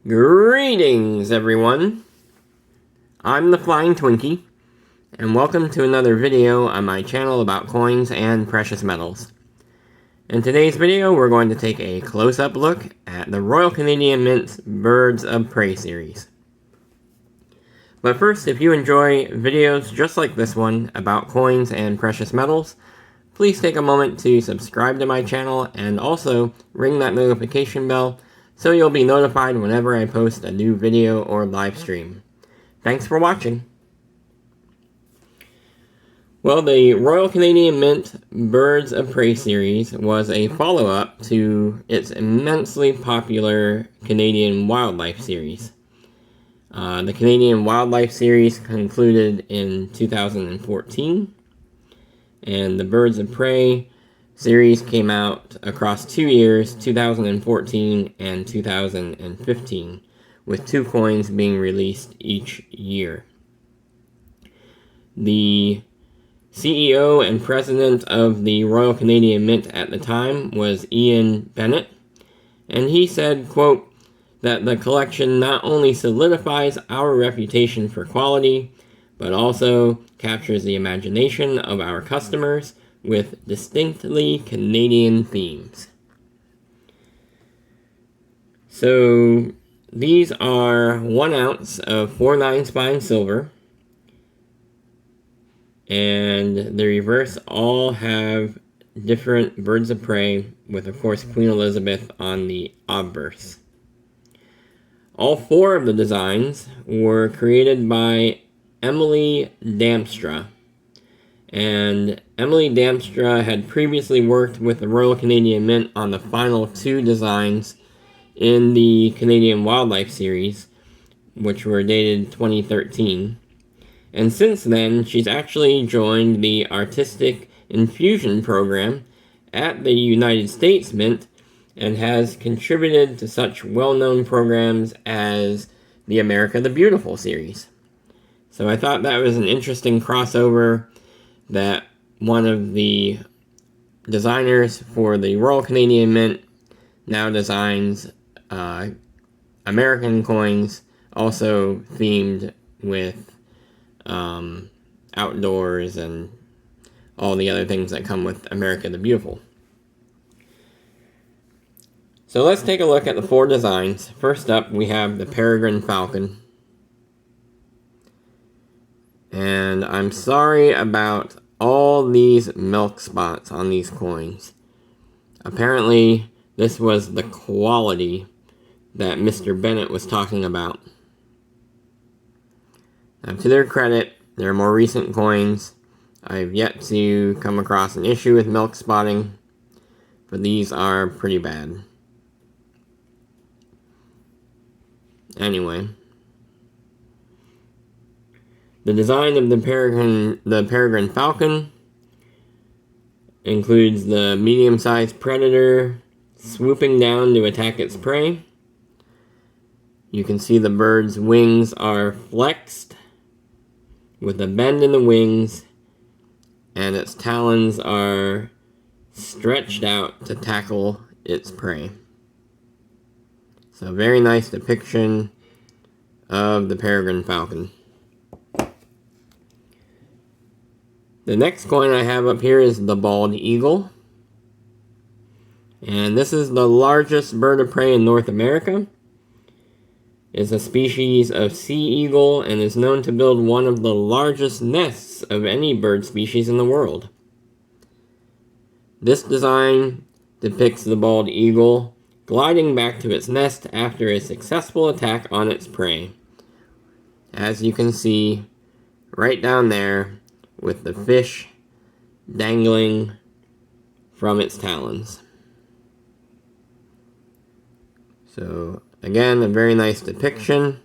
Greetings, everyone. I'm the Flying Twinkie, and welcome to another video on my channel about coins and precious metals. In today's video, we're going to take a close-up look at the Royal Canadian Mint's Birds of Prey series. But first, if you enjoy videos just like this one about coins and precious metals, please take a moment to subscribe to my channel and also ring that notification bell so you'll be notified whenever I post a new video or live stream. Thanks for watching. Well, the Royal Canadian Mint Birds of Prey series was a follow-up to its immensely popular Canadian Wildlife series. The Canadian Wildlife series concluded in 2014, and the Birds of Prey series came out across 2 years, 2014 and 2015, with 2 coins being released each year. The CEO and president of the Royal Canadian Mint at the time was Ian Bennett, and he said, quote, that the collection not only solidifies our reputation for quality, but also captures the imagination of our customers with distinctly Canadian themes. So these are 1 ounce of 4/9 spine silver, and the reverse all have different birds of prey with, of course, Queen Elizabeth on the obverse. All 4 of the designs were created by Emily Damstra, and Emily Damstra had previously worked with the Royal Canadian Mint on the final 2 designs in the Canadian Wildlife series, which were dated 2013. And since then, she's actually joined the Artistic Infusion program at the United States Mint and has contributed to such well-known programs as the America the Beautiful series. So I thought that was an interesting crossover, that one of the designers for the Royal Canadian Mint now designs American coins, also themed with outdoors and all the other things that come with America the Beautiful. So let's take a look at the 4 designs. First up, we have the Peregrine Falcon. And I'm sorry about all these milk spots on these coins. Apparently, this was the quality that Mr. Bennett was talking about. Now, to their credit, they're more recent coins. I've yet to come across an issue with milk spotting, but these are pretty bad. Anyway, the design of the Peregrine Falcon includes the medium-sized predator swooping down to attack its prey. You can see the bird's wings are flexed with a bend in the wings, and its talons are stretched out to tackle its prey. So, very nice depiction of the Peregrine Falcon. The next coin I have up here is the Bald Eagle. And this is the largest bird of prey in North America. It's a species of sea eagle and is known to build one of the largest nests of any bird species in the world. This design depicts the bald eagle gliding back to its nest after a successful attack on its prey. As you can see right down there, with the fish dangling from its talons. So, again, a very nice depiction.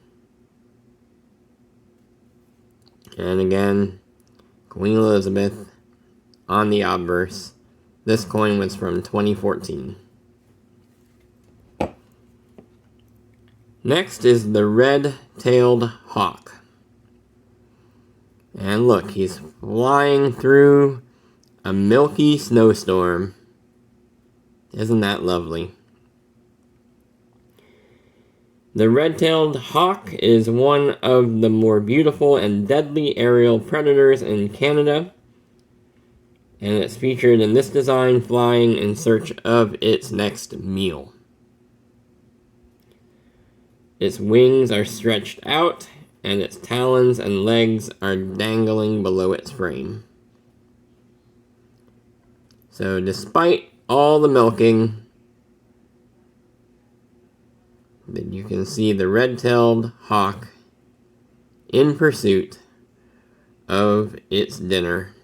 And again, Queen Elizabeth on the obverse. This coin was from 2014. Next is the red-tailed hawk. And look, he's flying through a milky snowstorm. Isn't that lovely? The red-tailed hawk is one of the more beautiful and deadly aerial predators in Canada, and it's featured in this design, flying in search of its next meal. Its wings are stretched out, and its talons and legs are dangling below its frame. So despite all the milking, you can see the red-tailed hawk in pursuit of its dinner.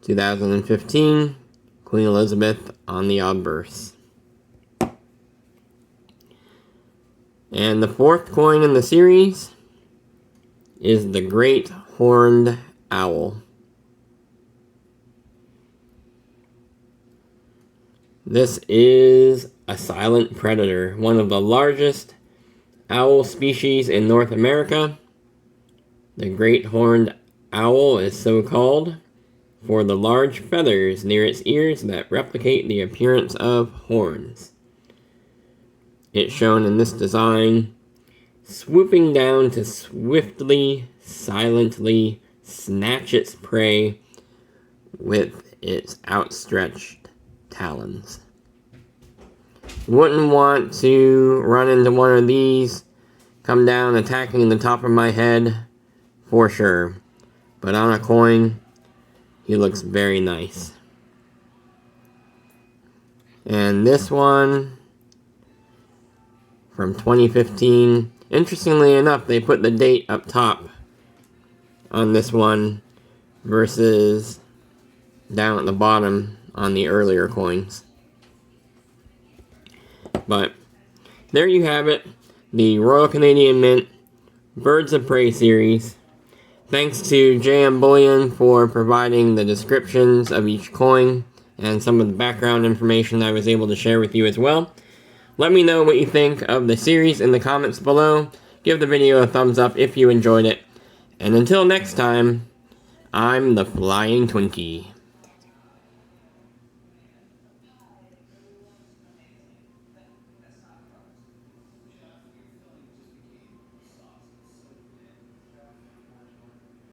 (2015) Queen Elizabeth on the obverse. And the fourth coin in the series is the Great Horned Owl. This is a silent predator, one of the largest owl species in North America. The Great Horned Owl is so called for the large feathers near its ears that replicate the appearance of horns. It's shown in this design, swooping down to swiftly, silently snatch its prey with its outstretched talons. Wouldn't want to run into one of these, come down attacking the top of my head, for sure. But on a coin, he looks very nice. And this one, from 2015. Interestingly enough, they put the date up top on this one versus down at the bottom on the earlier coins. But there you have it, the Royal Canadian Mint Birds of Prey series. Thanks to JM Bullion for providing the descriptions of each coin and some of the background information I was able to share with you as well. Let me know what you think of the series in the comments below. Give the video a thumbs up if you enjoyed it. And until next time, I'm the Flying Twinkie.